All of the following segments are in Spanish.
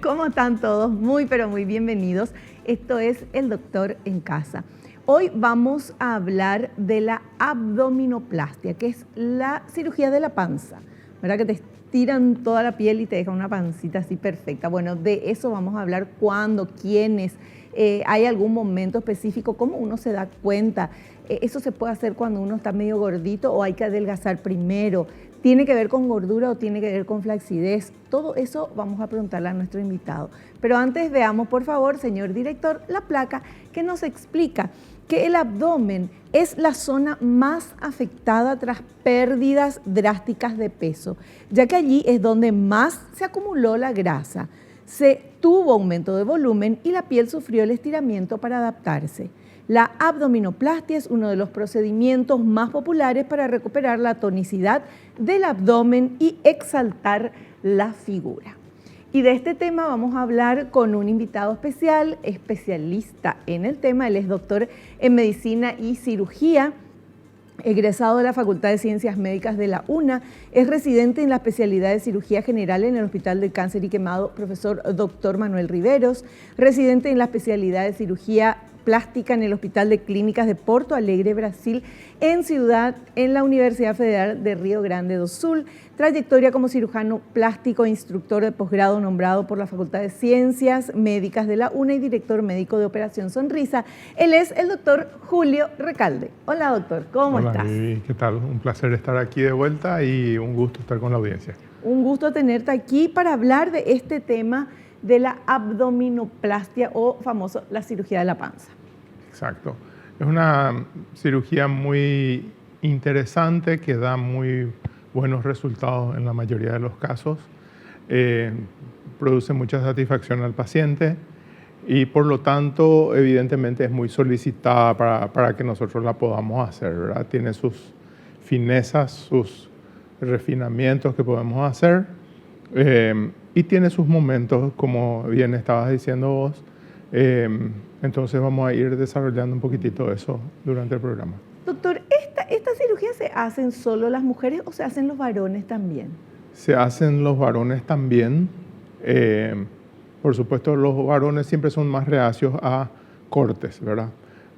¿Cómo están todos? Muy, pero muy bienvenidos. Esto es El Doctor en Casa. Hoy vamos a hablar de la abdominoplastia, que es la cirugía de la panza, ¿verdad? Que te estiran toda la piel y te dejan una pancita así perfecta. Bueno, de eso vamos a hablar, cuándo, quiénes, hay algún momento específico, cómo uno se da cuenta. Eso se puede hacer cuando uno está medio gordito o hay que adelgazar primero. ¿Tiene que ver con gordura o tiene que ver con flacidez? Todo eso vamos a preguntarle a nuestro invitado. Pero antes veamos, por favor, señor director, la placa que nos explica que el abdomen es la zona más afectada tras pérdidas drásticas de peso, ya que allí es donde más se acumuló la grasa. Se tuvo aumento de volumen y la piel sufrió el estiramiento para adaptarse. La abdominoplastia es uno de los procedimientos más populares para recuperar la tonicidad del abdomen y exaltar la figura. Y de este tema vamos a hablar con un invitado especial, especialista en el tema. Él es doctor en medicina y cirugía, egresado de la Facultad de Ciencias Médicas de la UNA, es residente en la especialidad de cirugía general en el Hospital del Cáncer y Quemado, profesor doctor Manuel Riveros, residente en la especialidad de cirugía plástica en el Hospital de Clínicas de Porto Alegre, Brasil, en la Universidad Federal de Río Grande do Sul, trayectoria como cirujano plástico e instructor de posgrado nombrado por la Facultad de Ciencias Médicas de la UNA y director médico de Operación Sonrisa. Él es el doctor Julio Recalde. Hola doctor, ¿cómo estás? Hola Vivi, ¿qué tal? Un placer estar aquí de vuelta y un gusto estar con la audiencia. Un gusto tenerte aquí para hablar de este tema de la abdominoplastia o famoso la cirugía de la panza. Exacto. Es una cirugía muy interesante que da muy buenos resultados en la mayoría de los casos. Produce mucha satisfacción al paciente y por lo tanto evidentemente es muy solicitada para que nosotros la podamos hacer, ¿verdad? Tiene sus finezas, sus refinamientos que podemos hacer y tiene sus momentos, como bien estabas diciendo vos. Entonces vamos a ir desarrollando un poquitito eso durante el programa. Doctor, ¿esta cirugía se hacen solo las mujeres o se hacen los varones también? Se hacen los varones también. Por supuesto, los varones siempre son más reacios a cortes, ¿verdad?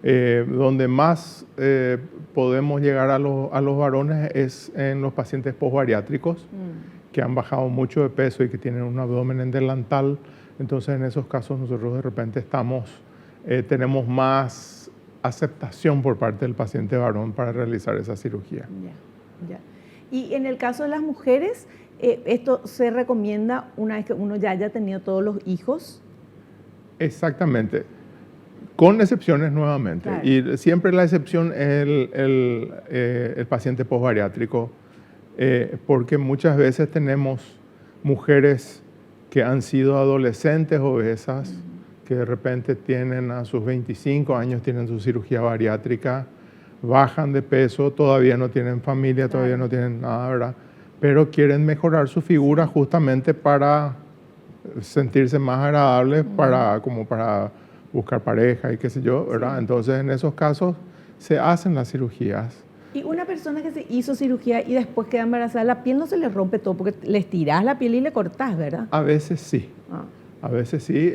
Donde más podemos llegar a los varones es en los pacientes posbariátricos que han bajado mucho de peso y que tienen un abdomen en delantal. Entonces, en esos casos nosotros de repente tenemos más aceptación por parte del paciente varón para realizar esa cirugía. Ya. Y en el caso de las mujeres, ¿esto se recomienda una vez que uno ya haya tenido todos los hijos? Exactamente, con excepciones nuevamente. Claro. Y siempre la excepción es el paciente posbariátrico, porque muchas veces tenemos mujeres que han sido adolescentes obesas, que de repente tienen a sus 25 años, tienen su cirugía bariátrica, bajan de peso, todavía no tienen familia, todavía no tienen nada, ¿verdad? Pero quieren mejorar su figura justamente para sentirse más agradables, como para buscar pareja y qué sé yo, ¿verdad? Sí. Entonces, en esos casos se hacen las cirugías. Y una persona que se hizo cirugía y después queda embarazada, la piel no se le rompe todo porque le estirás la piel y le cortás, ¿verdad? A veces sí. A veces sí.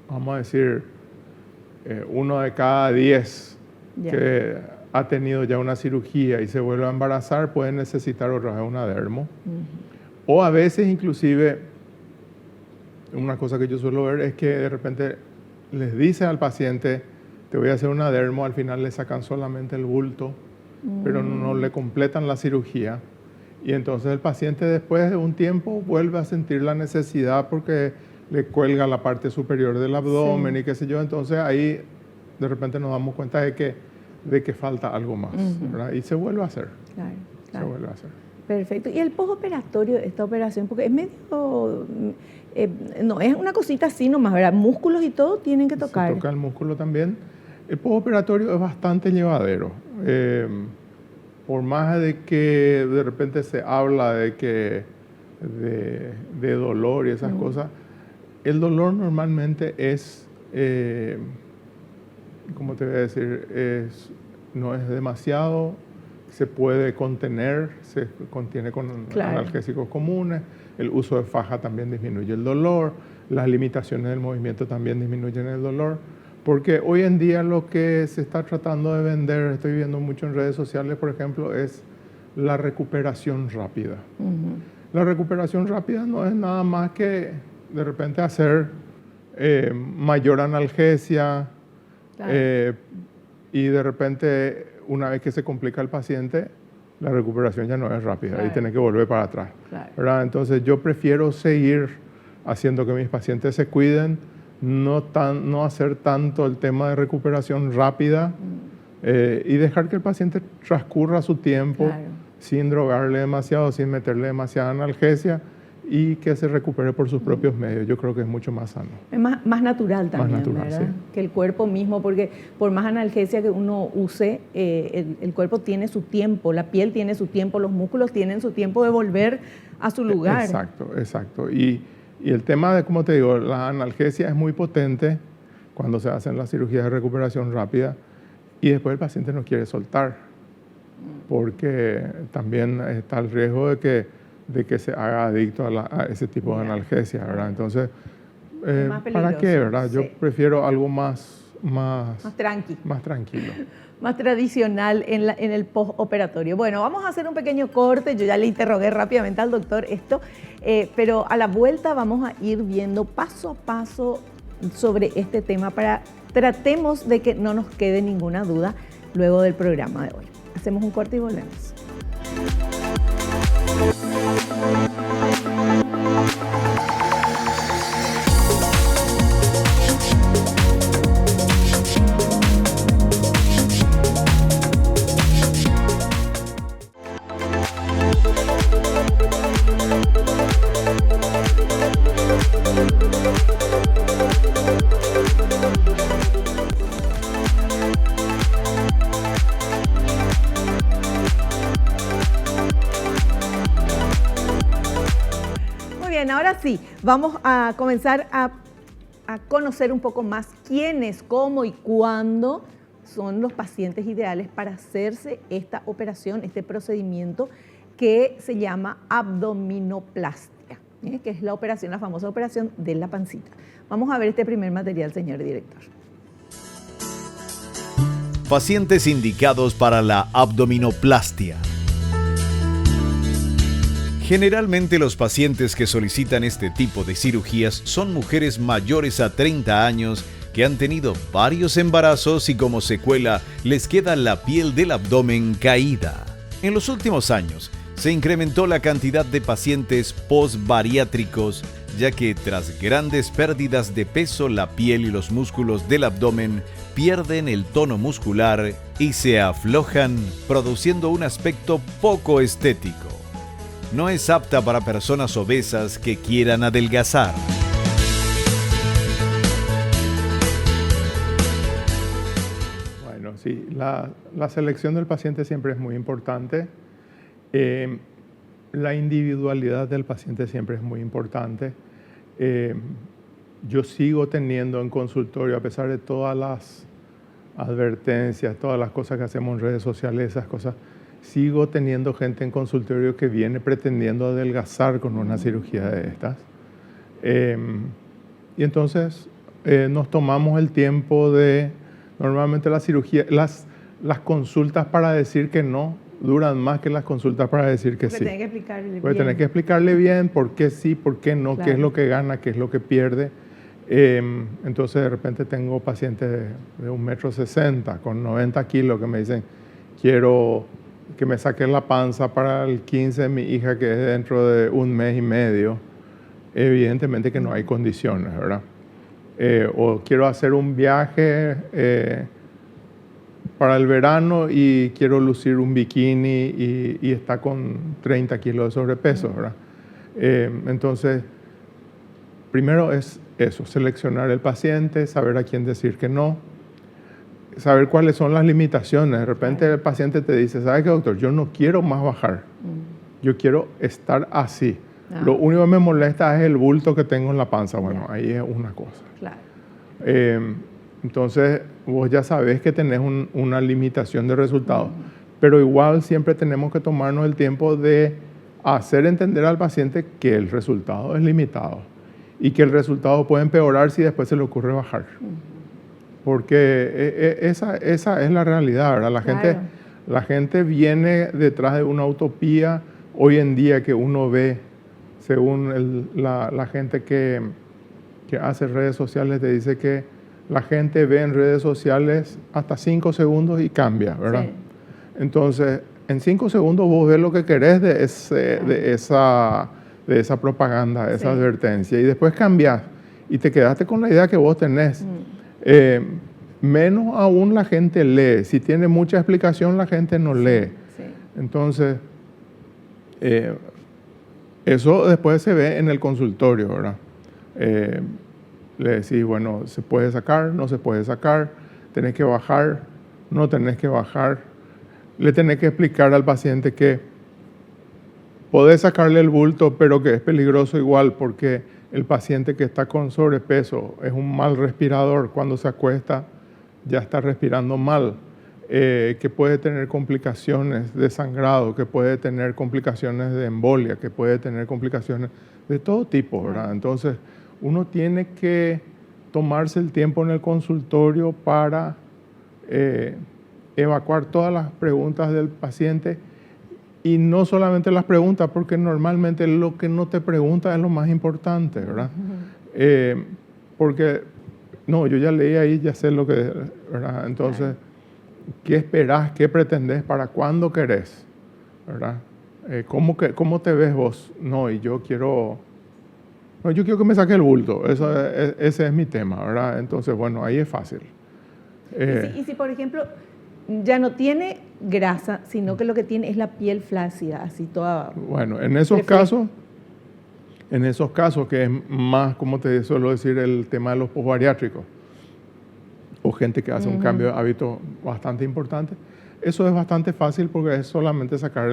Vamos a decir, 1 de cada 10 que ha tenido ya una cirugía y se vuelve a embarazar puede necesitar otra vez una dermo. O a veces inclusive, una cosa que yo suelo ver es que de repente les dice al paciente, te voy a hacer una dermo, al final le sacan solamente el bulto, pero no le completan la cirugía. Y entonces el paciente después de un tiempo vuelve a sentir la necesidad porque le cuelga la parte superior del abdomen y qué sé yo. Entonces ahí de repente nos damos cuenta de que falta algo más, ¿verdad? Y se vuelve a hacer. Claro. Se vuelve a hacer. Perfecto. ¿Y el postoperatorio de esta operación? Porque es medio... no, es una cosita así nomás, ¿verdad? Músculos y todo tienen que tocar. Se toca el músculo también. El postoperatorio es bastante llevadero. Por más de que de repente se habla de dolor y esas cosas, el dolor normalmente es, ¿cómo te voy a decir? No es demasiado se puede contener, se contiene con analgésicos comunes, el uso de faja también disminuye el dolor, las limitaciones del movimiento también disminuyen el dolor, porque hoy en día lo que se está tratando de vender, estoy viendo mucho en redes sociales, por ejemplo, es la recuperación rápida. La recuperación rápida no es nada más que de repente hacer mayor analgesia y de repente una vez que se complica el paciente, la recuperación ya no es rápida y tiene que volver para atrás. ¿Verdad? Entonces yo prefiero seguir haciendo que mis pacientes se cuiden, no hacer tanto el tema de recuperación rápida y dejar que el paciente transcurra su tiempo sin drogarle demasiado, sin meterle demasiada analgesia y que se recupere por sus propios medios. Yo creo que es mucho más sano. Es más natural también, más natural, ¿verdad? Sí. Que el cuerpo mismo, porque por más analgesia que uno use, el cuerpo tiene su tiempo, la piel tiene su tiempo, los músculos tienen su tiempo de volver a su lugar. Exacto. Y el tema de, como te digo, la analgesia es muy potente cuando se hacen las cirugías de recuperación rápida y después el paciente no quiere soltar, porque también está el riesgo de que se haga adicto a ese tipo de analgesia, ¿verdad? Entonces, ¿para qué, verdad? Yo prefiero algo más tranquilo. Más tradicional en el postoperatorio. Bueno, vamos a hacer un pequeño corte. Yo ya le interrogué rápidamente al doctor esto, pero a la vuelta vamos a ir viendo paso a paso sobre este tema para tratemos de que no nos quede ninguna duda luego del programa de hoy. Hacemos un corte y volvemos. Ahora sí, vamos a comenzar a conocer un poco más quiénes, cómo y cuándo son los pacientes ideales para hacerse esta operación, este procedimiento que se llama abdominoplastia, que es la famosa operación de la pancita. Vamos a ver este primer material, señor director. Pacientes indicados para la abdominoplastia. Generalmente los pacientes que solicitan este tipo de cirugías son mujeres mayores a 30 años que han tenido varios embarazos y como secuela les queda la piel del abdomen caída. En los últimos años se incrementó la cantidad de pacientes postbariátricos, ya que tras grandes pérdidas de peso la piel y los músculos del abdomen pierden el tono muscular y se aflojan, produciendo un aspecto poco estético. No es apta para personas obesas que quieran adelgazar. Bueno, sí, la selección del paciente siempre es muy importante. La individualidad del paciente siempre es muy importante. Yo sigo teniendo en consultorio, a pesar de todas las advertencias, todas las cosas que hacemos en redes sociales, esas cosas, sigo teniendo gente en consultorio que viene pretendiendo adelgazar con una cirugía de estas. Y entonces nos tomamos el tiempo normalmente la cirugía, las consultas para decir que no duran más que las consultas para decir que sí. Tener que explicarle bien por qué sí, por qué no, claro. Qué es lo que gana, qué es lo que pierde. Entonces de repente tengo pacientes de 1,60 m con 90 kilos que me dicen, quiero que me saquen la panza para el 15 de mi hija, que es dentro de 1 mes y medio. Evidentemente que no hay condiciones, ¿verdad? O quiero hacer un viaje para el verano y quiero lucir un bikini y está con 30 kilos de sobrepeso, ¿verdad? Entonces, primero es eso, seleccionar el paciente, saber a quién decir que no, saber cuáles son las limitaciones. De repente el paciente te dice, ¿sabe qué, doctor? Yo no quiero más bajar, yo quiero estar así. Lo único que me molesta es el bulto que tengo en la panza. Bueno, ahí es una cosa. Claro. Entonces, vos ya sabés que tenés una limitación de resultados. pero igual siempre tenemos que tomarnos el tiempo de hacer entender al paciente que el resultado es limitado y que el resultado puede empeorar si después se le ocurre bajar. Porque esa es la realidad, ¿verdad? La gente viene detrás de una utopía hoy en día que uno ve, según la gente que hace redes sociales, te dice que la gente ve en redes sociales hasta 5 segundos y cambia, ¿verdad? Sí. Entonces, en 5 segundos vos ves lo que querés de esa propaganda, de esa advertencia, y después cambias y te quedaste con la idea que vos tenés. Menos aún la gente lee. Si tiene mucha explicación, la gente no lee. Sí. Entonces, eso después se ve en el consultorio, ¿verdad? Le decís, bueno, ¿se puede sacar? ¿No se puede sacar? ¿Tenés que bajar? ¿No tenés que bajar? Le tenés que explicar al paciente que podés sacarle el bulto, pero que es peligroso igual porque el paciente que está con sobrepeso es un mal respirador. Cuando se acuesta ya está respirando mal, que puede tener complicaciones de sangrado, que puede tener complicaciones de embolia, que puede tener complicaciones de todo tipo, ¿verdad? Entonces, uno tiene que tomarse el tiempo en el consultorio para evacuar todas las preguntas del paciente, y no solamente las preguntas, porque normalmente lo que no te pregunta es lo más importante, ¿verdad? Porque, no, yo ya leí ahí, ya sé lo que, ¿verdad? Entonces, ¿qué esperás? ¿Qué pretendés? ¿Para cuándo querés? ¿Verdad? ¿Cómo te ves vos? No, yo quiero que me saque el bulto. Ese es mi tema, ¿verdad? Entonces, bueno, ahí es fácil. ¿Y si, por ejemplo, ya no tiene grasa, sino que lo que tiene es la piel flácida, así toda... Bueno, en esos casos, que es más, como te suelo decir, el tema de los posbariátricos, o gente que hace un cambio de hábito bastante importante, eso es bastante fácil porque es solamente sacar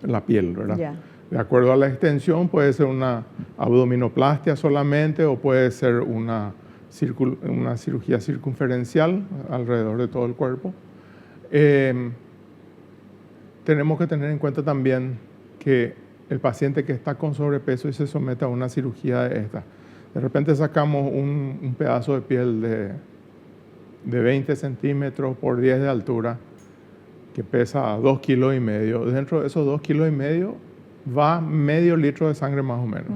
la piel, ¿verdad? Yeah. De acuerdo a la extensión, puede ser una abdominoplastia solamente, o puede ser una cirugía circunferencial alrededor de todo el cuerpo. Tenemos que tener en cuenta también que el paciente que está con sobrepeso y se somete a una cirugía de esta, de repente sacamos un pedazo de piel de 20 centímetros por 10 de altura, que pesa 2,5 kilos. Dentro de esos 2,5 kilos va medio litro de sangre más o menos.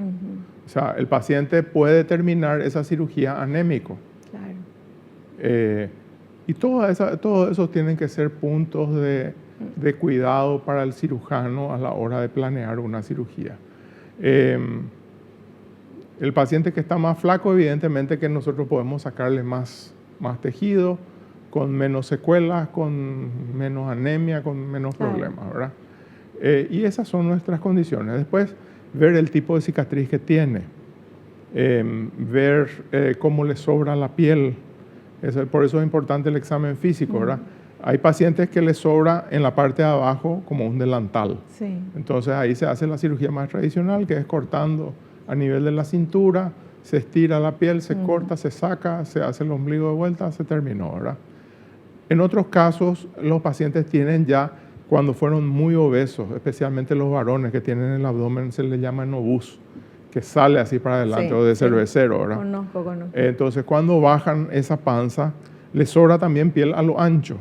O sea, el paciente puede terminar esa cirugía anémico. Claro. Y todos esos tienen que ser puntos de cuidado para el cirujano a la hora de planear una cirugía. El paciente que está más flaco, evidentemente que nosotros podemos sacarle más tejido, con menos secuelas, con menos anemia, con menos problemas, ¿verdad? Y esas son nuestras condiciones. Después, ver el tipo de cicatriz que tiene, ver cómo le sobra la piel. Por eso es importante el examen físico, ¿verdad? Hay pacientes que les sobra en la parte de abajo como un delantal. Sí. Entonces ahí se hace la cirugía más tradicional, que es cortando a nivel de la cintura, se estira la piel, se corta, se saca, se hace el ombligo de vuelta, se terminó, ¿verdad? En otros casos, los pacientes tienen ya, cuando fueron muy obesos, especialmente los varones que tienen el abdomen, se le llama obús, que sale así para adelante, o de cervecero, ¿verdad? Conozco. Entonces, cuando bajan esa panza, les sobra también piel a lo ancho.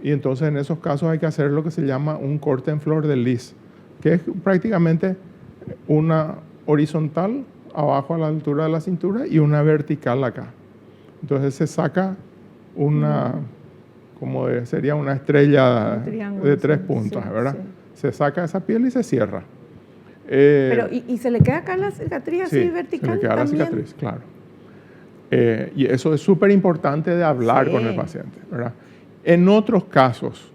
Y entonces, en esos casos hay que hacer lo que se llama un corte en flor de lis, que es prácticamente una horizontal abajo a la altura de la cintura y una vertical acá. Entonces, se saca sería una estrella de 3 puntas, sí, ¿verdad? Sí. Se saca esa piel y se cierra. Pero, ¿y se le queda acá la cicatriz así vertical? Se le queda también la cicatriz, claro. Y eso es súper importante de hablar con el paciente, ¿verdad? En otros casos,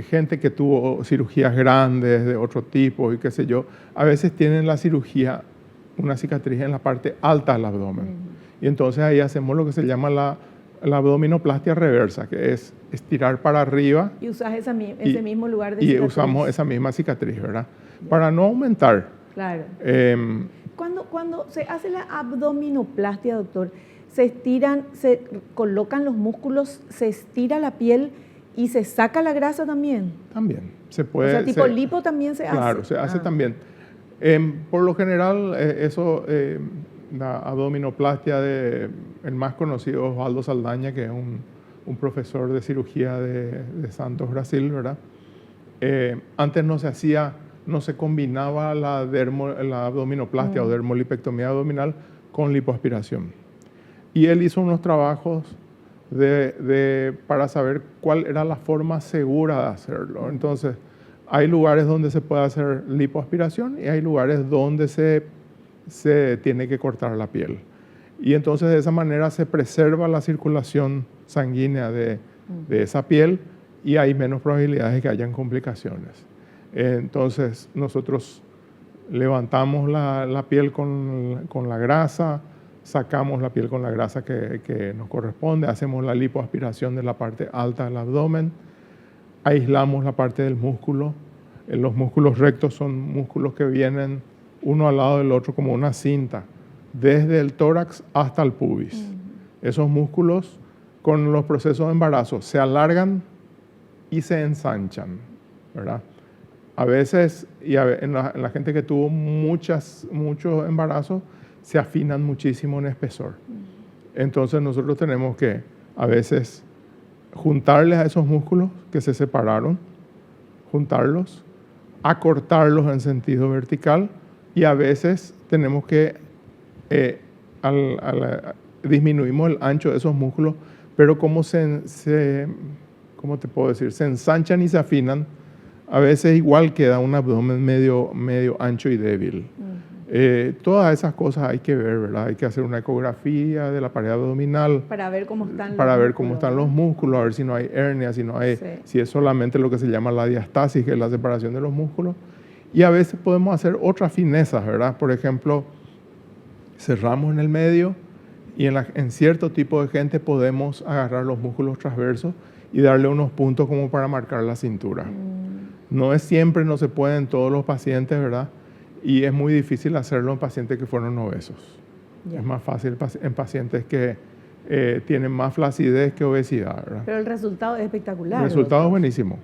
gente que tuvo cirugías grandes de otro tipo y qué sé yo, a veces tienen la cirugía, una cicatriz en la parte alta del abdomen. Y entonces ahí hacemos lo que se llama la abdominoplastia reversa, que es estirar para arriba. Y usas ese mismo lugar de cicatriz. Y usamos esa misma cicatriz, ¿verdad? Para no aumentar. Claro. Cuando se hace la abdominoplastia, doctor, se estiran, se colocan los músculos, se estira la piel ¿Y se saca la grasa también? También. Se puede. O sea, tipo lipo también se hace. Claro, se hace también. Por lo general, la abdominoplastia el más conocido es Osvaldo Saldaña, que es un profesor de cirugía de Santos, Brasil, ¿verdad? Antes no se combinaba la abdominoplastia o dermolipectomía abdominal con lipoaspiración. Y él hizo unos trabajos para saber cuál era la forma segura de hacerlo. Entonces, hay lugares donde se puede hacer lipoaspiración y hay lugares donde se tiene que cortar la piel. Y entonces de esa manera se preserva la circulación sanguínea de esa piel y hay menos probabilidades de que hayan complicaciones. Entonces nosotros levantamos la piel con la grasa, sacamos la piel con la grasa que nos corresponde, hacemos la lipoaspiración de la parte alta del abdomen, aislamos la parte del músculo. Los músculos rectos son músculos que vienen uno al lado del otro como una cinta, desde el tórax hasta el pubis. Esos músculos, con los procesos de embarazo, se alargan y se ensanchan, ¿verdad? A veces, en la gente que tuvo muchos embarazos, se afinan muchísimo en espesor. Entonces nosotros tenemos que, a veces, juntarles a esos músculos que se separaron, juntarlos, acortarlos en sentido vertical, y a veces tenemos que disminuimos el ancho de esos músculos, pero como ¿cómo te puedo decir? Se ensanchan y se afinan, a veces igual queda un abdomen medio ancho y débil. Todas esas cosas hay que ver, ¿verdad? Hay que hacer una ecografía de la pared abdominal. Para ver cómo están los músculos, a ver si no hay hernia, si es solamente lo que se llama la diastasis, que es la separación de los músculos. Y a veces podemos hacer otras finezas, ¿verdad? Por ejemplo, cerramos en el medio y en cierto tipo de gente podemos agarrar los músculos transversos y darle unos puntos como para marcar la cintura. No es siempre, no se puede en todos los pacientes, ¿verdad? Y es muy difícil hacerlo en pacientes que fueron obesos. Es más fácil en pacientes que tienen más flacidez que obesidad, ¿verdad? Pero el resultado es espectacular. El resultado es buenísimo.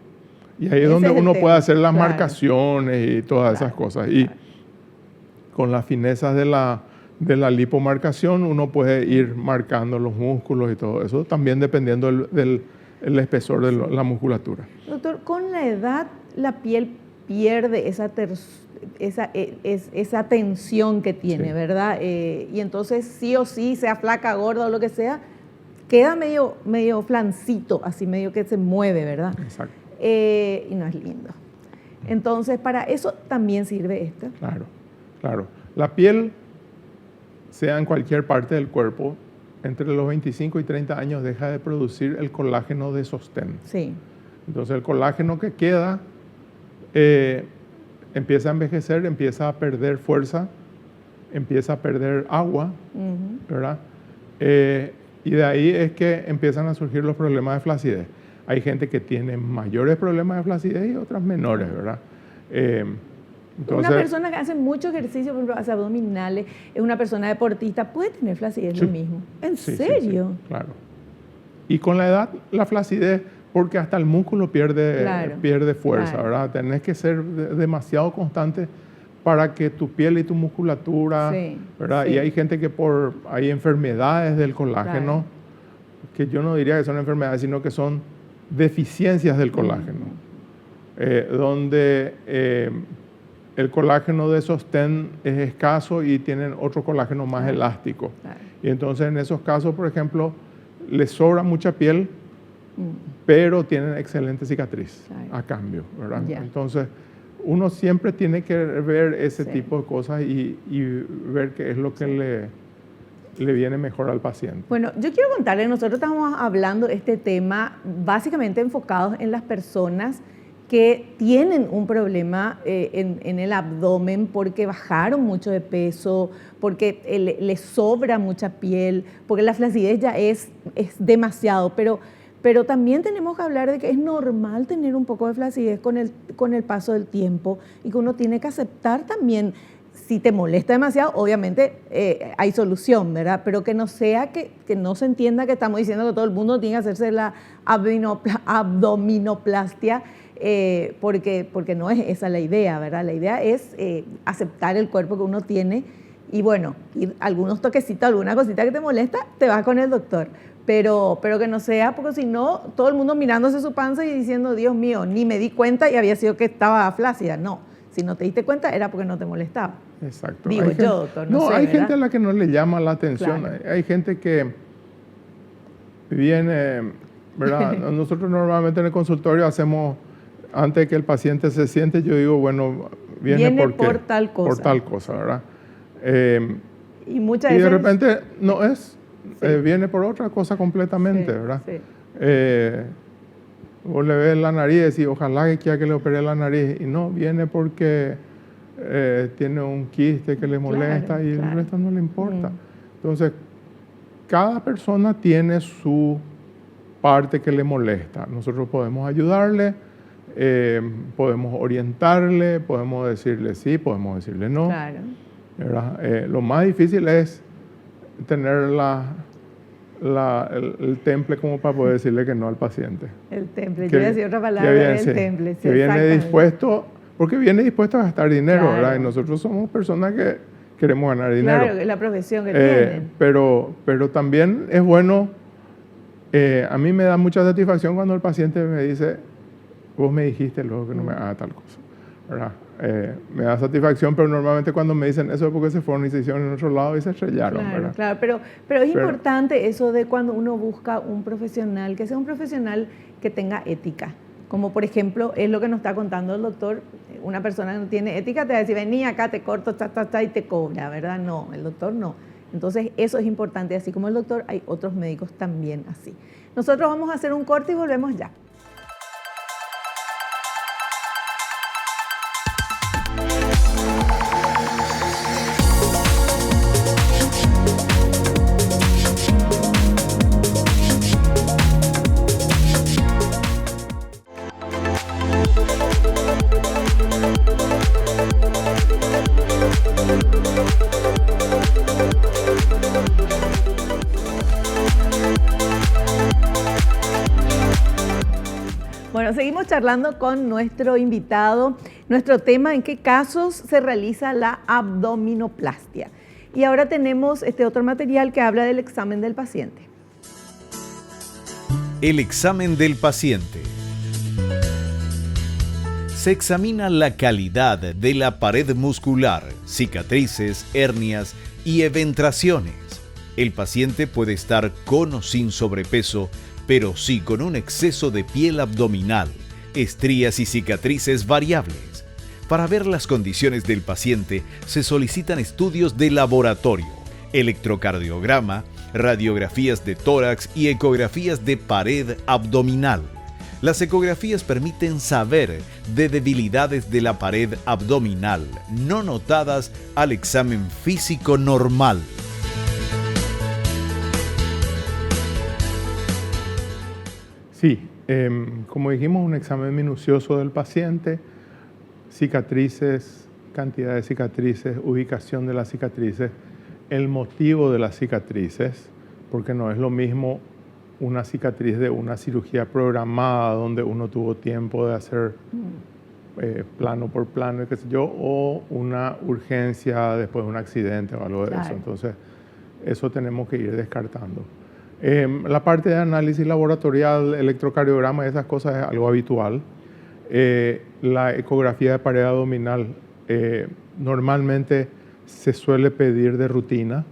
Y ahí es donde uno puede hacer las marcaciones y todas esas cosas. Y con las finezas de la lipomarcación uno puede ir marcando los músculos y todo eso, también dependiendo del espesor de la musculatura. Doctor, con la edad la piel pierde esa tensión que tiene, ¿verdad? Y entonces sí o sí, sea flaca, gorda o lo que sea, queda medio flancito, así medio que se mueve, ¿verdad? Exacto. Y no es lindo. Entonces, para eso también sirve esta. Claro. La piel, sea en cualquier parte del cuerpo, entre los 25 y 30 años deja de producir el colágeno de sostén. Sí. Entonces el colágeno que queda empieza a envejecer, empieza a perder fuerza, empieza a perder agua, ¿verdad? Y de ahí es que empiezan a surgir los problemas de flacidez. Hay gente que tiene mayores problemas de flacidez y otras menores, ¿verdad? Entonces, una persona que hace mucho ejercicio, por ejemplo, hace abdominales, es una persona deportista, puede tener flacidez lo mismo. ¿En serio? Sí, claro. Y con la edad, la flacidez, porque hasta el músculo pierde fuerza, ¿verdad? Tenés que ser demasiado constante para que tu piel y tu musculatura, ¿verdad? Y hay gente que hay enfermedades del colágeno, que yo no diría que son enfermedades, sino que son deficiencias del colágeno, donde el colágeno de sostén es escaso y tienen otro colágeno más elástico. Y entonces en esos casos, por ejemplo, les sobra mucha piel, pero tienen excelente cicatriz a cambio, ¿verdad? Entonces, uno siempre tiene que ver ese tipo de cosas y ver qué es lo que le viene mejor al paciente. Bueno, yo quiero contarles, nosotros estamos hablando de este tema básicamente enfocados en las personas que tienen un problema en el abdomen porque bajaron mucho de peso, porque les sobra mucha piel, porque la flacidez ya es demasiado, pero también tenemos que hablar de que es normal tener un poco de flacidez con el paso del tiempo y que uno tiene que aceptar también si te molesta demasiado, obviamente hay solución, ¿verdad? Pero que no sea que no se entienda que estamos diciendo que todo el mundo tiene que hacerse la abdominoplastia, porque no es esa la idea, ¿verdad? La idea es aceptar el cuerpo que uno tiene y bueno, algunos toquecitos, alguna cosita que te molesta, te vas con el doctor. Pero que no sea, porque si no, todo el mundo mirándose su panza y diciendo, Dios mío, ni me di cuenta y había sido que estaba flácida. No, si no te diste cuenta era porque no te molestaba. Exacto. Digo hay yo, doctor, no sé, hay ¿verdad? gente a la que no le llama la atención. Claro. Hay gente que viene, ¿verdad? Nosotros normalmente en el consultorio hacemos, antes de que el paciente se siente, yo digo, bueno, viene por tal cosa. Por tal cosa, ¿verdad? Y muchas y veces... de repente no es, Sí. viene por otra cosa completamente, Sí, ¿verdad? sí. Vos le ves la nariz y ojalá que quiera que le opere la nariz y no, viene porque tiene un quiste que le molesta Claro, y claro. el resto no le importa. Entonces, cada persona tiene su parte que le molesta. Nosotros podemos ayudarle, podemos orientarle, podemos decirle sí, podemos decirle no. Claro. ¿Verdad? Lo más difícil es tener el temple como para poder decirle que no al paciente. El temple, Que- yo voy a decir otra que palabra, viene, el sí, temple. Sí, que viene exactamente. dispuesto, porque viene dispuesto a gastar dinero, Claro. ¿verdad? Y nosotros somos personas que queremos ganar dinero. Claro, es la profesión que tienen. Pero también es bueno, a mí me da mucha satisfacción cuando el paciente me dice, vos me dijiste luego que no me haga tal cosa, ¿verdad? Me da satisfacción, pero normalmente cuando me dicen eso es porque se fueron y se hicieron en otro lado y se estrellaron, Claro, ¿verdad? claro, pero es importante eso de cuando uno busca un profesional, que sea un profesional que tenga ética. Como por ejemplo, es lo que nos está contando el doctor, una persona que no tiene ética te va a decir, vení acá, te corto, y te cobra, ¿verdad? No, el doctor no. Entonces eso es importante, así como el doctor, hay otros médicos también así. Nosotros vamos a hacer un corte y volvemos ya. Bueno, seguimos charlando con nuestro invitado. Nuestro tema, ¿en qué casos se realiza la abdominoplastia? Y ahora tenemos este otro material que habla del examen del paciente. El examen del paciente. Se examina la calidad de la pared muscular, cicatrices, hernias y eventraciones. El paciente puede estar con o sin sobrepeso, pero sí con un exceso de piel abdominal, estrías y cicatrices variables. Para ver las condiciones del paciente se solicitan estudios de laboratorio, electrocardiograma, radiografías de tórax y ecografías de pared abdominal. Las ecografías permiten saber de debilidades de la pared abdominal no notadas al examen físico normal. Sí, como dijimos, un examen minucioso del paciente, cicatrices, cantidad de cicatrices, ubicación de las cicatrices, el motivo de las cicatrices, porque no es lo mismo una cicatriz de una cirugía programada donde uno tuvo tiempo de hacer plano por plano, qué sé yo, o una urgencia después de un accidente o algo de eso. Entonces, eso tenemos que ir descartando. La parte de análisis laboratorial, electrocardiograma, esas cosas es algo habitual. La ecografía de pared abdominal normalmente se suele pedir de rutina,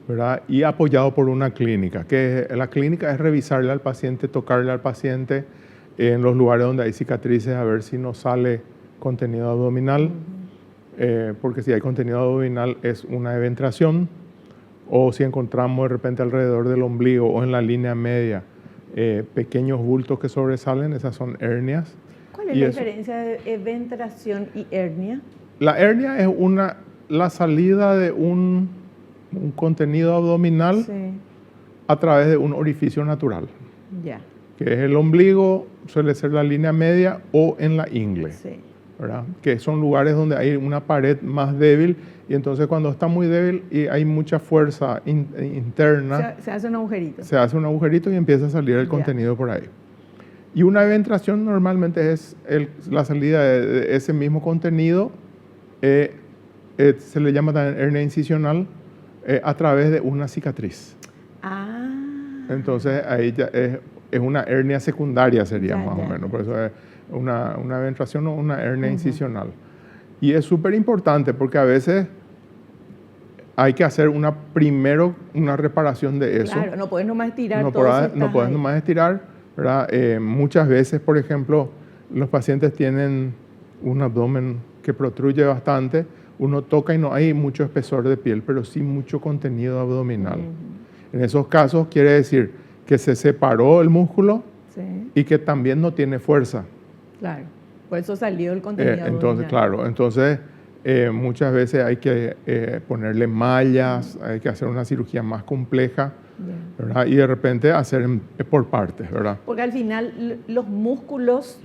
¿verdad? Y apoyado por una clínica, que la clínica es revisarle al paciente, tocarle al paciente en los lugares donde hay cicatrices a ver si no sale contenido abdominal, porque si hay contenido abdominal es una eventración, o si encontramos de repente alrededor del ombligo o en la línea media pequeños bultos que sobresalen, esas son hernias. ¿Cuál es la diferencia de eventración y hernia? La hernia es la salida de un contenido abdominal a través de un orificio natural, que es el ombligo, suele ser la línea media o en la ingle. ¿verdad? Que son lugares donde hay una pared más débil y entonces cuando está muy débil y hay mucha fuerza interna, Se hace un agujerito. se hace un agujerito y empieza a salir el contenido por ahí. Y una eventración normalmente es la salida de ese mismo contenido, se le llama también hernia incisional, a través de una cicatriz. Ah. Entonces ahí ya es una hernia secundaria, sería Ya, más ya, o menos. ya. Por eso es una eventración o una hernia incisional. Y es súper importante porque a veces hay que hacer primero una reparación de eso. Claro, no puedes nomás estirar No todo. no puedes nomás estirar, ¿verdad? Muchas veces, por ejemplo, los pacientes tienen un abdomen que protruye bastante. Uno toca y no hay mucho espesor de piel, pero sí mucho contenido abdominal. En esos casos quiere decir que se separó el músculo y que también no tiene fuerza. Claro, por eso salió el contenido Entonces, abdominal. claro, entonces muchas veces hay que ponerle mallas, hay que hacer una cirugía más compleja, ¿verdad? Y de repente hacer por partes, ¿verdad? Porque al final los músculos,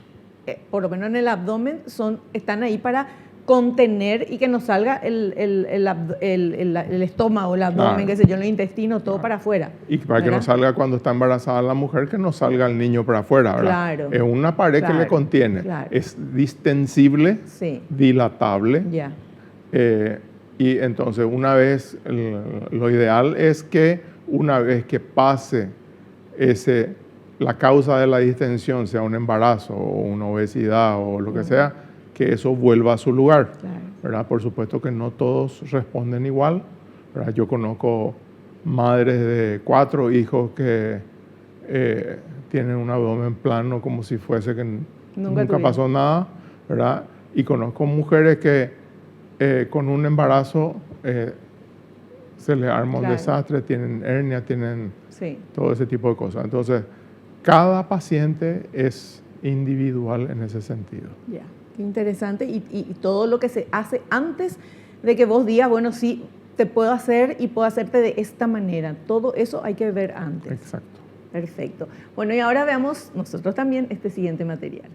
por lo menos en el abdomen, están ahí para contener y que no salga el estómago, el abdomen, Claro. qué sé yo, el intestino, todo para afuera. Y para que no salga cuando está embarazada la mujer, que no salga el niño para afuera, ¿verdad? Claro. Es una pared que le contiene. Claro. Es distensible, Sí. dilatable. Ya. Y entonces lo ideal es que una vez que pase la causa de la distensión, sea un embarazo o una obesidad o lo que sea, que eso vuelva a su lugar. Claro. ¿Verdad? Por supuesto que no todos responden igual, ¿verdad? Yo conozco madres de 4 hijos que tienen un abdomen plano como si fuese que nunca pasó nada, ¿verdad? Y conozco mujeres que con un embarazo se les arma un desastre, tienen hernia, tienen todo ese tipo de cosas. Entonces, cada paciente es individual en ese sentido. Ya. Qué interesante. Y todo lo que se hace antes de que vos digas, bueno, sí, te puedo hacer y puedo hacerte de esta manera. Todo eso hay que ver antes. Exacto. Perfecto. Bueno, y ahora veamos nosotros también este siguiente material.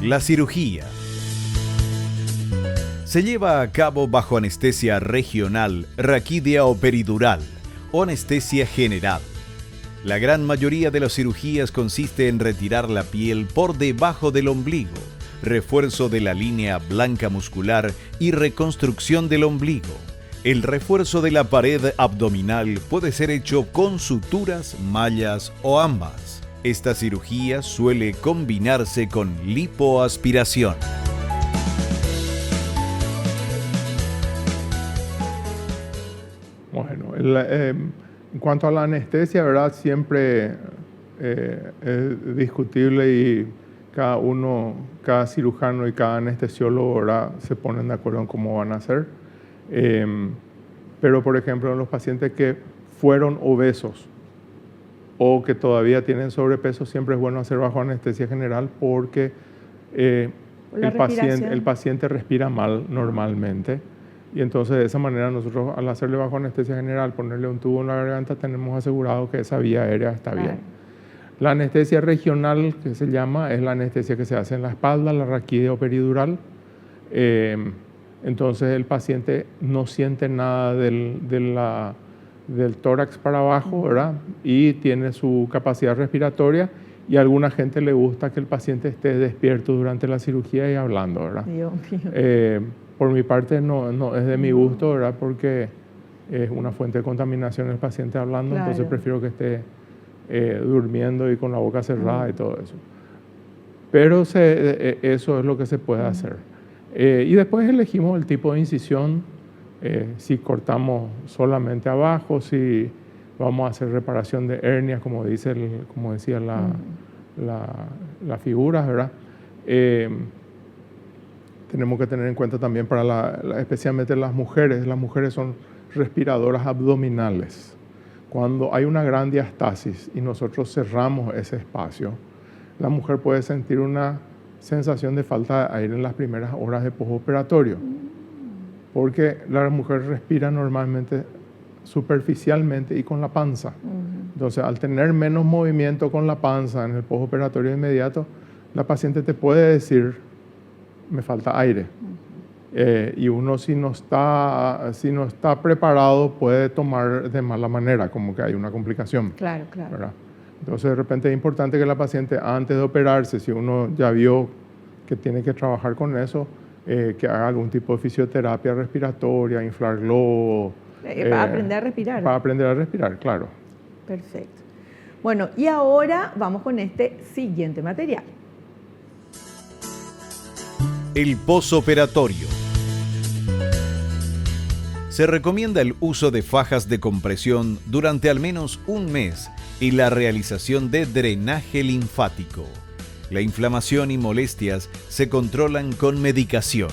La cirugía se lleva a cabo bajo anestesia regional, raquídea o peridural o anestesia general. La gran mayoría de las cirugías consiste en retirar la piel por debajo del ombligo, refuerzo de la línea blanca muscular y reconstrucción del ombligo. El refuerzo de la pared abdominal puede ser hecho con suturas, mallas o ambas. Esta cirugía suele combinarse con lipoaspiración. Bueno, en cuanto a la anestesia, ¿verdad? Siempre es discutible y cada cirujano y cada anestesiólogo, ¿verdad? Se ponen de acuerdo en cómo van a hacer. Pero, por ejemplo, en los pacientes que fueron obesos o que todavía tienen sobrepeso, siempre es bueno hacer bajo anestesia general porque el paciente respira mal normalmente. Y entonces de esa manera nosotros al hacerle bajo anestesia general, ponerle un tubo en la garganta, tenemos asegurado que esa vía aérea está bien. La anestesia regional, que se llama, es la anestesia que se hace en la espalda, la raquídea o peridural. Entonces el paciente no siente nada del tórax para abajo, ¿verdad? Y tiene su capacidad respiratoria y a alguna gente le gusta que el paciente esté despierto durante la cirugía y hablando, ¿verdad? Dios mío. Por mi parte no es de mi gusto, ¿verdad? Porque es una fuente de contaminación el paciente hablando, entonces prefiero que esté durmiendo y con la boca cerrada y todo eso. Pero eso es lo que se puede hacer. Y después elegimos el tipo de incisión, si cortamos solamente abajo, si vamos a hacer reparación de hernias, como decía la figura, ¿verdad? Tenemos que tener en cuenta también especialmente las mujeres son respiradoras abdominales. Cuando hay una gran diastasis y nosotros cerramos ese espacio, la mujer puede sentir una sensación de falta de aire en las primeras horas de postoperatorio, porque la mujer respira normalmente superficialmente y con la panza. Entonces, al tener menos movimiento con la panza en el postoperatorio inmediato, la paciente te puede decir, me falta aire. Y uno si no está preparado puede tomar de mala manera, como que hay una complicación. Claro, claro. ¿Verdad? Entonces de repente es importante que la paciente antes de operarse, si uno ya vio que tiene que trabajar con eso, que haga algún tipo de fisioterapia respiratoria, inflar globo. Para aprender a respirar. Para aprender a respirar, claro. Perfecto. Bueno, y ahora vamos con este siguiente material. El posoperatorio. Se recomienda el uso de fajas de compresión durante al menos un mes y la realización de drenaje linfático. La inflamación y molestias se controlan con medicación.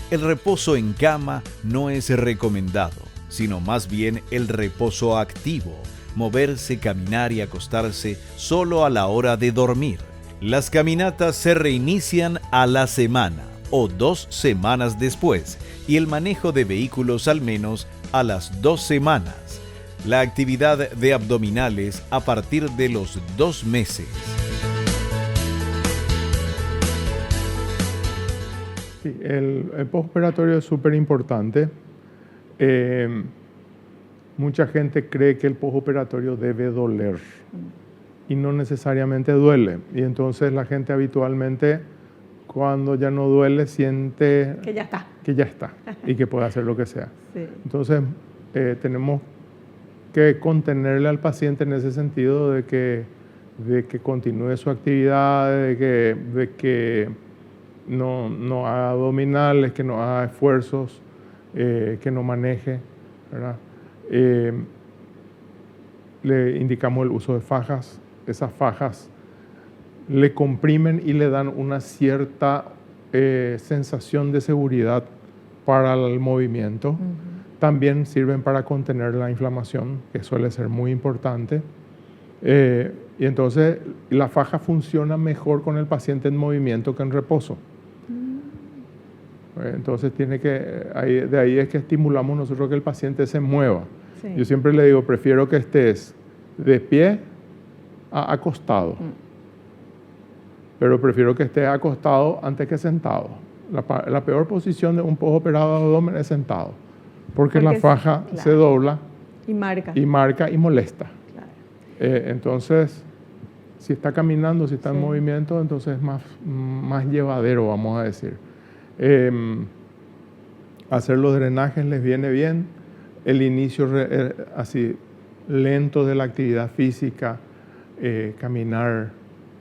El reposo en cama no es recomendado, sino más bien el reposo activo, moverse, caminar y acostarse solo a la hora de dormir. Las caminatas se reinician a la semana o 2 semanas después y el manejo de vehículos al menos a las 2 semanas. La actividad de abdominales a partir de los 2 meses. Sí, el postoperatorio es súper importante. Mucha gente cree que el postoperatorio debe doler y no necesariamente duele. Y entonces la gente habitualmente, cuando ya no duele, siente que ya está y que puede hacer lo que sea. Sí. Entonces tenemos que contenerle al paciente en ese sentido de que continúe su actividad, de que no haga abdominales, que no haga esfuerzos, que no maneje, ¿verdad? Le indicamos el uso de fajas. Esas fajas le comprimen y le dan una cierta sensación de seguridad para el movimiento. También sirven para contener la inflamación, que suele ser muy importante. Y entonces la faja funciona mejor con el paciente en movimiento que en reposo. Entonces de ahí es que estimulamos nosotros que el paciente se mueva. Sí. Yo siempre le digo, prefiero que estés de pie a acostado. Pero prefiero que estés acostado antes que sentado. La peor posición de un postoperado de abdomen es sentado. Porque la faja se dobla y marca y molesta. Claro. Entonces, si está caminando, si está en movimiento, entonces es más llevadero, vamos a decir. Hacer los drenajes les viene bien. El inicio así lento de la actividad física, caminar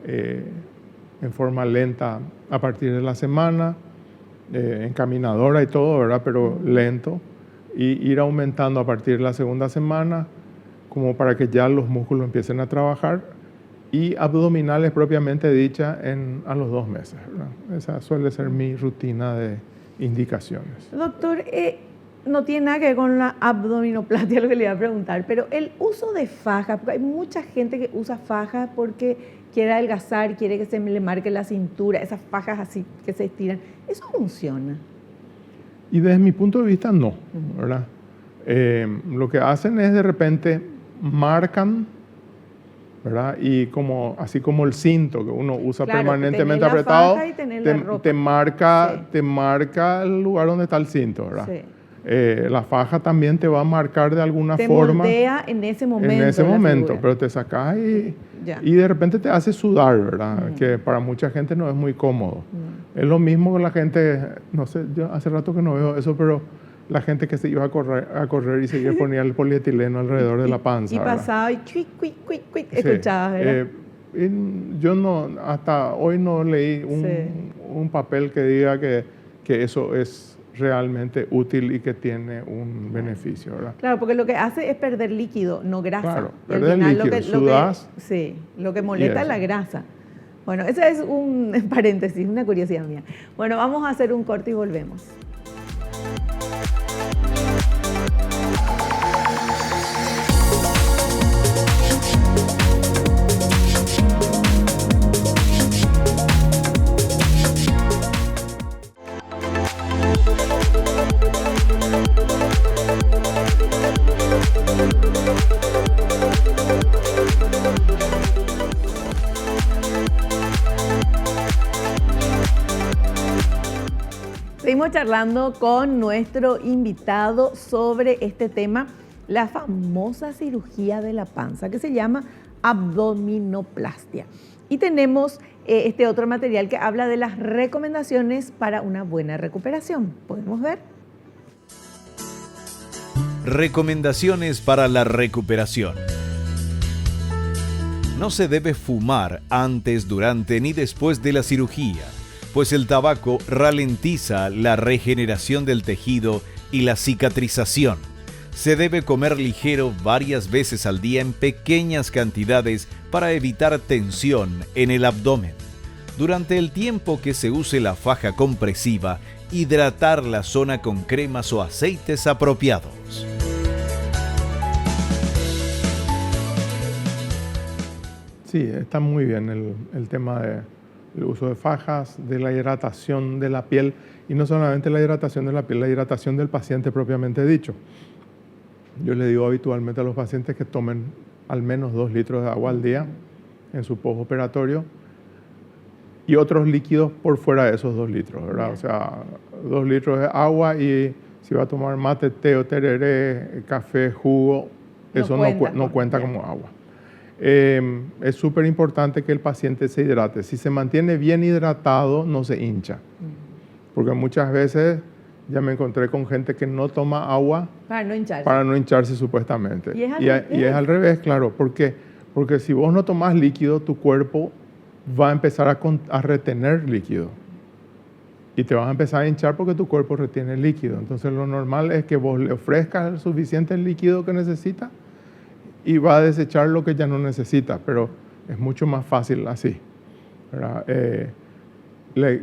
en forma lenta a partir de la semana, en caminadora y todo, ¿verdad? Pero lento. Y ir aumentando a partir de la segunda semana, como para que ya los músculos empiecen a trabajar, y abdominales propiamente dicha a los 2 meses, ¿verdad? Esa suele ser mi rutina de indicaciones. Doctor, no tiene nada que ver con la abdominoplastia, lo que le iba a preguntar, pero el uso de fajas, porque hay mucha gente que usa fajas porque quiere adelgazar, quiere que se le marque la cintura, esas fajas así que se estiran, ¿eso funciona? Y desde mi punto de vista, no, ¿verdad? Lo que hacen es de repente marcan, ¿verdad? Y así como el cinto que uno usa permanentemente apretado, te marca el lugar donde está el cinto, ¿verdad? Sí. La faja también te va a marcar de alguna forma. Te moldea en ese momento. En ese momento, pero te sacas y de repente te hace sudar, ¿verdad? Que para mucha gente no es muy cómodo. Es lo mismo con la gente, no sé, yo hace rato que no veo eso, pero la gente que se iba a correr y se ponía el polietileno alrededor de la panza. Y pasaba y cuic, escuchabas, ¿verdad? Yo hasta hoy no leí un papel que diga que eso es realmente útil y que tiene un beneficio, ¿verdad? Claro, porque lo que hace es perder líquido, no grasa. Claro, perder líquido, sudás. Lo que molesta es la grasa. Bueno, ese es un paréntesis, una curiosidad mía. Bueno, vamos a hacer un corte y volvemos. seguimos charlando con nuestro invitado sobre este tema, la famosa cirugía de la panza, que se llama abdominoplastia. Y tenemos este otro material que habla de las recomendaciones para una buena recuperación. ¿Podemos ver? Recomendaciones para la recuperación. No se debe fumar antes, durante ni después de la cirugía, pues el tabaco ralentiza la regeneración del tejido y la cicatrización. Se debe comer ligero varias veces al día en pequeñas cantidades para evitar tensión en el abdomen. Durante el tiempo que se use la faja compresiva, hidratar la zona con cremas o aceites apropiados. Sí, está muy bien el tema del uso de fajas, de la hidratación de la piel, y no solamente la hidratación de la piel, la hidratación del paciente propiamente dicho. Yo le digo habitualmente a los pacientes que tomen al menos 2 litros de agua al día en su postoperatorio y otros líquidos por fuera de esos 2 litros, ¿verdad? O sea, 2 litros de agua, y si va a tomar mate, té o tereré, café, jugo, eso no cuenta como agua. Es súper importante que el paciente se hidrate. Si se mantiene bien hidratado, no se hincha. Porque muchas veces ya me encontré con gente que no toma agua para no hincharse supuestamente. Y es al revés, claro. Porque si vos no tomás líquido, tu cuerpo va a empezar a retener líquido. Y te vas a empezar a hinchar porque tu cuerpo retiene líquido. Entonces lo normal es que vos le ofrezcas el suficiente líquido que necesita y va a desechar lo que ya no necesita, pero es mucho más fácil así, ¿verdad?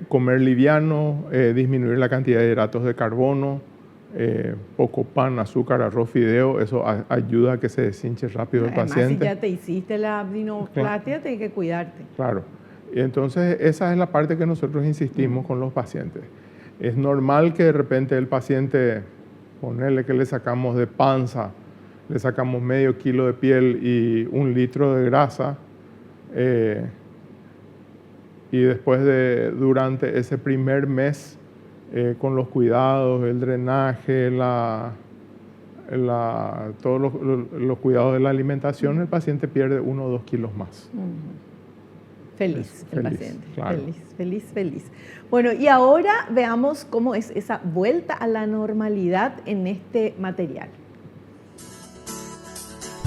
Comer liviano, disminuir la cantidad de hidratos de carbono, poco pan, azúcar, arroz, fideo, eso ayuda a que se deshinche rápido el paciente. Además, si ya te hiciste la abdominoplastia, tienes que cuidarte. Claro, y entonces esa es la parte que nosotros insistimos con los pacientes. Es normal que de repente el paciente, ponerle que le sacamos de panza, le sacamos medio kilo de piel y 1 litro de grasa, y después durante ese primer mes, con los cuidados, el drenaje, todos los cuidados de la alimentación, el paciente pierde 1 o 2 kilos más. Feliz el paciente, claro. feliz. Bueno, y ahora veamos cómo es esa vuelta a la normalidad en este material.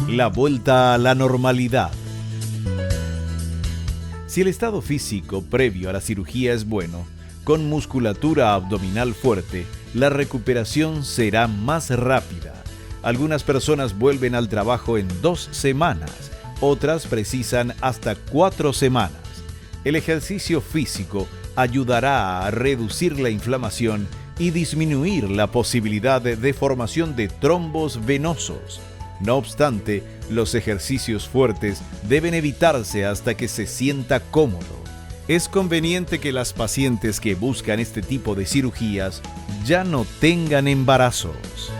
La vuelta a la normalidad. Si el estado físico previo a la cirugía es bueno, con musculatura abdominal fuerte, la recuperación será más rápida. Algunas personas vuelven al trabajo en 2 semanas, otras precisan hasta 4 semanas. El ejercicio físico ayudará a reducir la inflamación y disminuir la posibilidad de formación de trombos venosos. No obstante, los ejercicios fuertes deben evitarse hasta que se sienta cómodo. Es conveniente que las pacientes que buscan este tipo de cirugías ya no tengan embarazos.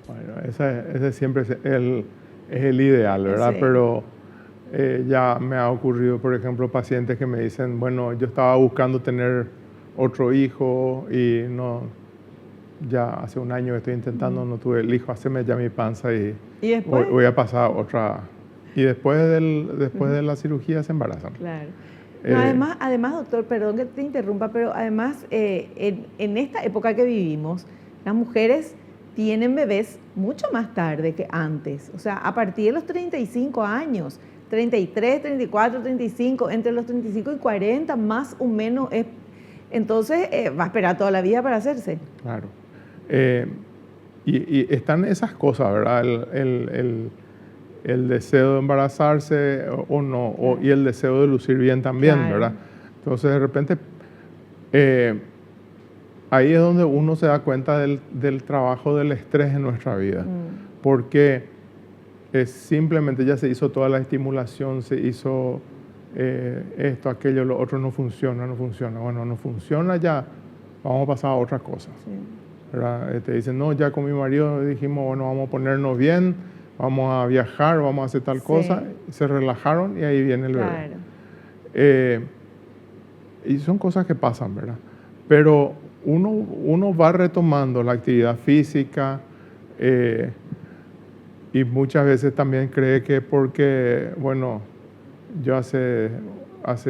Bueno, ese siempre es el ideal, ¿verdad? Sí. Pero ya me ha ocurrido, por ejemplo, pacientes que me dicen, bueno, yo estaba buscando tener otro hijo y no, ya hace 1 año que estoy intentando, no tuve el hijo, haceme ya mi panza y voy a pasar otra. Y después de la cirugía se embarazan. Claro. No, además, doctor, perdón que te interrumpa, pero además en esta época que vivimos, las mujeres tienen bebés mucho más tarde que antes. O sea, a partir de los 35 años, 33, 34, 35, entre los 35 y 40, más o menos es. Entonces, va a esperar toda la vida para hacerse. Claro. Y están esas cosas, ¿verdad? El deseo de embarazarse o no, y el deseo de lucir bien también, claro, ¿verdad? Entonces, de repente, ahí es donde uno se da cuenta del trabajo del estrés en nuestra vida. Porque simplemente ya se hizo toda la estimulación, se hizo esto, aquello, lo otro, no funciona. Bueno, no funciona, ya vamos a pasar a otra cosa. Sí. ¿Verdad? Te dicen, no, ya con mi marido dijimos, bueno, vamos a ponernos bien, vamos a viajar, vamos a hacer tal cosa. Se relajaron y ahí viene el bebé. Y son cosas que pasan, ¿verdad? Pero uno va retomando la actividad física y muchas veces también cree que porque, bueno, yo hace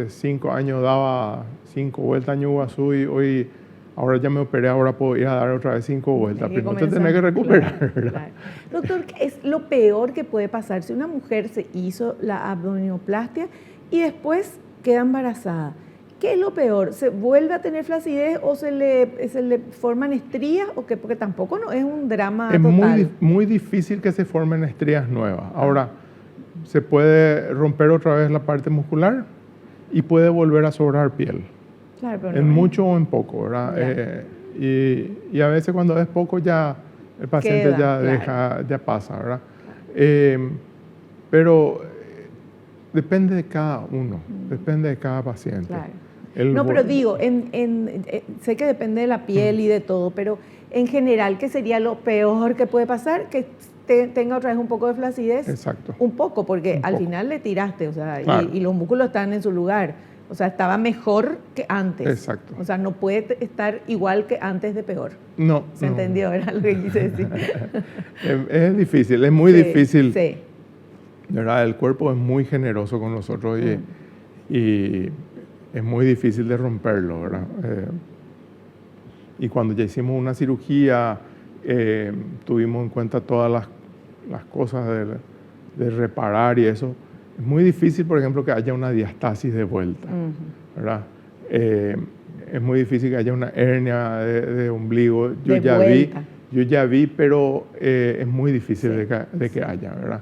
5 años daba 5 vueltas a Ñuguazú y hoy, ahora ya me operé, ahora puedo ir a dar otra vez 5 vueltas. Primero te tenés que recuperar, claro, ¿verdad? Claro. Doctor, ¿qué es lo peor que puede pasar si una mujer se hizo la abdominoplastia y después queda embarazada? ¿Qué es lo peor? ¿Se vuelve a tener flacidez o se le forman estrías? ¿O qué? Porque tampoco no es un drama total. Es muy difícil que se formen estrías nuevas. Ahora, se puede romper otra vez la parte muscular y puede volver a sobrar piel. Claro, pero en mucho o en poco, ¿verdad? Y a veces cuando es poco ya el paciente ya pasa, ¿verdad? Pero depende de cada uno, depende de cada paciente. Claro. No, pero digo, sé que depende de la piel y de todo, pero en general, ¿qué sería lo peor que puede pasar? Que tenga otra vez un poco de flacidez. Exacto. Un poco, porque al final le tiraste, o sea, claro. y los músculos están en su lugar. O sea, estaba mejor que antes. Exacto. O sea, no puede estar igual que antes de peor. No. ¿Se entendió? Era lo que quise decir. Es difícil, es muy difícil. Sí. ¿Verdad? El cuerpo es muy generoso con nosotros y es muy difícil de romperlo, ¿verdad? Y cuando ya hicimos una cirugía, tuvimos en cuenta todas las cosas de reparar y eso. Es muy difícil, por ejemplo, que haya una diastasis de vuelta, ¿verdad? Es muy difícil que haya una hernia de ombligo. Yo ya vi, pero es muy difícil de que haya, ¿verdad?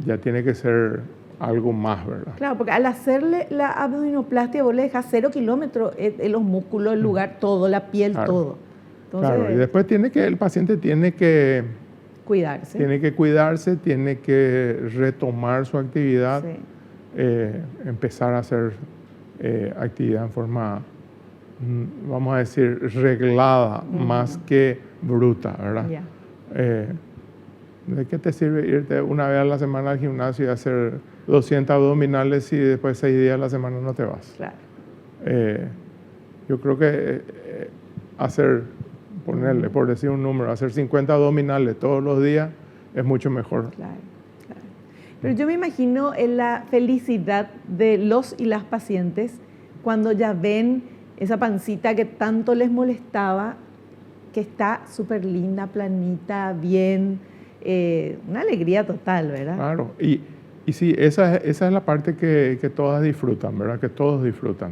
Ya tiene que ser algo más, ¿verdad? Claro, porque al hacerle la abdominoplastia vos le dejas 0 kilómetros en los músculos, el lugar, todo, la piel, claro. todo. Entonces, claro, y después el paciente tiene que cuidarse. Tiene que cuidarse, tiene que retomar su actividad, empezar a hacer actividad en forma, vamos a decir, reglada, más que bruta, ¿verdad? ¿De qué te sirve irte una vez a la semana al gimnasio y hacer 200 abdominales si después 6 días a la semana no te vas? Claro. Yo creo que ponerle, por decir un número, hacer 50 abdominales todos los días es mucho mejor. Claro. Pero yo me imagino en la felicidad de los y las pacientes cuando ya ven esa pancita que tanto les molestaba, que está súper linda, planita, bien, una alegría total, ¿verdad? Claro, y sí, esa es la parte que todas disfrutan, ¿verdad? Que todos disfrutan.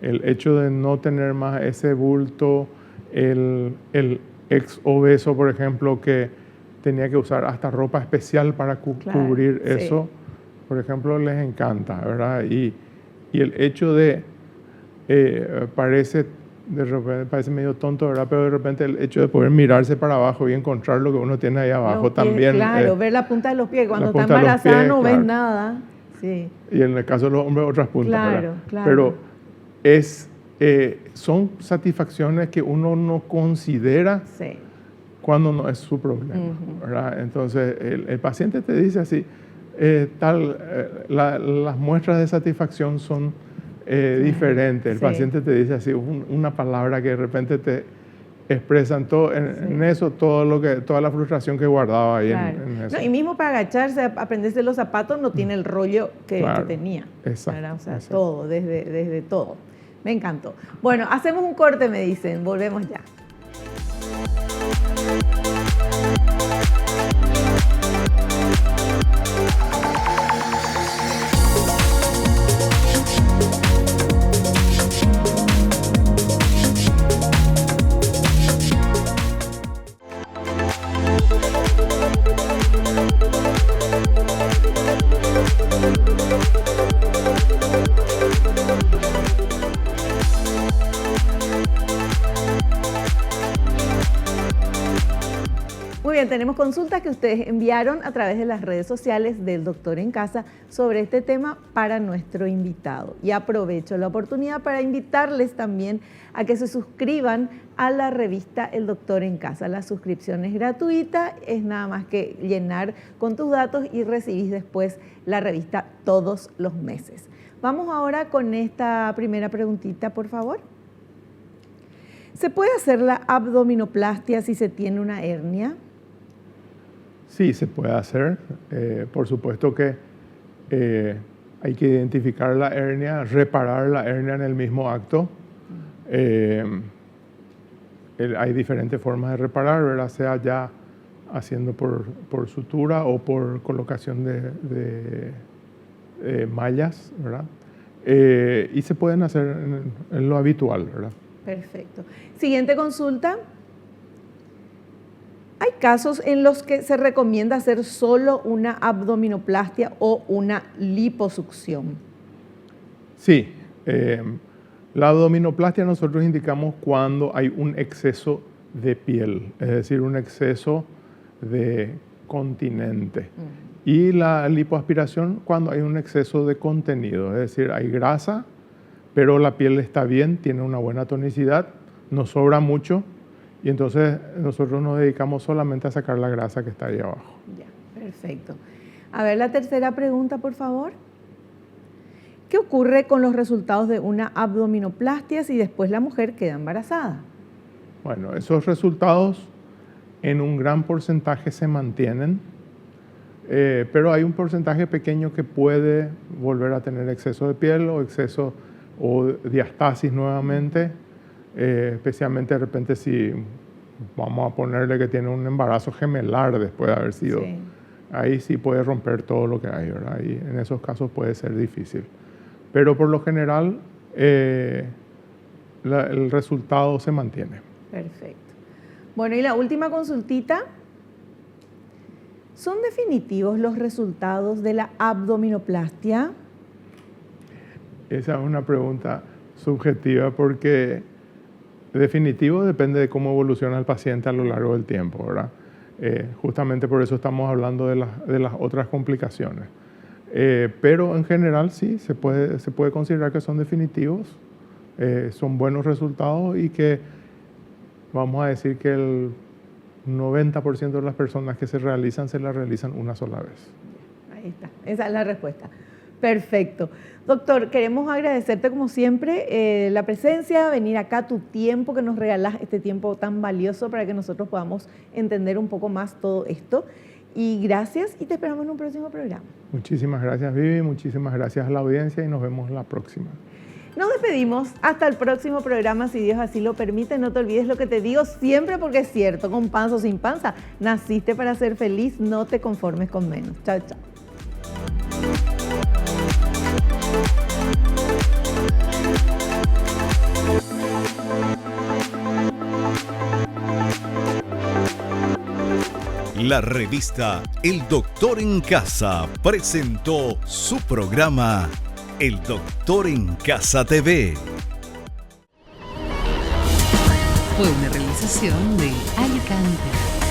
El hecho de no tener más ese bulto, el ex obeso, por ejemplo, que tenía que usar hasta ropa especial para cubrir eso, por ejemplo, les encanta, ¿verdad? Y el hecho de, parece medio tonto, ¿verdad? Pero de repente el hecho de poder mirarse para abajo y encontrar lo que uno tiene ahí abajo también. Claro, ver la punta de los pies. Cuando está embarazada no ves nada. Sí. Y en el caso de los hombres, otras puntas. Claro. Pero son satisfacciones que uno no considera cuando no es su problema, ¿verdad? Entonces, el paciente te dice así, las muestras de satisfacción son diferentes. El paciente te dice así, una palabra que de repente te expresan todo, en eso toda la frustración que guardaba ahí en eso. No, y mismo para agacharse, aprenderse los zapatos, no tiene el rollo que tenía. Exacto. O sea, todo, desde todo. Me encantó. Bueno, hacemos un corte, me dicen. Volvemos ya. tenemos consultas que ustedes enviaron a través de las redes sociales del Doctor en Casa sobre este tema para nuestro invitado. Y aprovecho la oportunidad para invitarles también a que se suscriban a la revista El Doctor en Casa. La suscripción es gratuita, es nada más que llenar con tus datos y recibís después la revista todos los meses. Vamos ahora con esta primera preguntita, por favor. ¿Se puede hacer la abdominoplastia si se tiene una hernia? Sí, se puede hacer. Por supuesto que hay que identificar la hernia, reparar la hernia en el mismo acto. Hay diferentes formas de reparar, ¿verdad? Sea ya haciendo por sutura o por colocación de mallas, ¿verdad? Y se pueden hacer en lo habitual, ¿verdad? Perfecto. Siguiente consulta. ¿Hay casos en los que se recomienda hacer solo una abdominoplastia o una liposucción? Sí. La abdominoplastia nosotros indicamos cuando hay un exceso de piel, es decir, un exceso de continente. Y la lipoaspiración cuando hay un exceso de contenido, es decir, hay grasa, pero la piel está bien, tiene una buena tonicidad, no sobra mucho, y entonces nosotros nos dedicamos solamente a sacar la grasa que está ahí abajo. Ya, perfecto. A ver, la tercera pregunta, por favor. ¿Qué ocurre con los resultados de una abdominoplastia si después la mujer queda embarazada? Bueno, esos resultados en un gran porcentaje se mantienen, pero hay un porcentaje pequeño que puede volver a tener exceso de piel o diastasis nuevamente, especialmente de repente si vamos a ponerle que tiene un embarazo gemelar después de haber sido. Sí. Ahí sí puede romper todo lo que hay, ¿verdad? Y en esos casos puede ser difícil. Pero por lo general el resultado se mantiene. Perfecto. Bueno, y la última consultita. ¿Son definitivos los resultados de la abdominoplastia? Esa es una pregunta subjetiva porque definitivo depende de cómo evoluciona el paciente a lo largo del tiempo, ¿verdad? Justamente por eso estamos hablando de las otras complicaciones. Pero en general sí, se puede considerar que son definitivos, son buenos resultados y que vamos a decir que el 90% de las personas que se la realizan una sola vez. Ahí está, esa es la respuesta. Perfecto. Doctor, queremos agradecerte como siempre la presencia, venir acá, tu tiempo, que nos regalas este tiempo tan valioso para que nosotros podamos entender un poco más todo esto. Y gracias y te esperamos en un próximo programa. Muchísimas gracias, Vivi, muchísimas gracias a la audiencia y nos vemos la próxima. Nos despedimos hasta el próximo programa, si Dios así lo permite. No te olvides lo que te digo siempre porque es cierto, con panza o sin panza, naciste para ser feliz, no te conformes con menos. Chao, chao. La revista El Doctor en Casa presentó su programa El Doctor en Casa TV. Fue una realización de Alicante.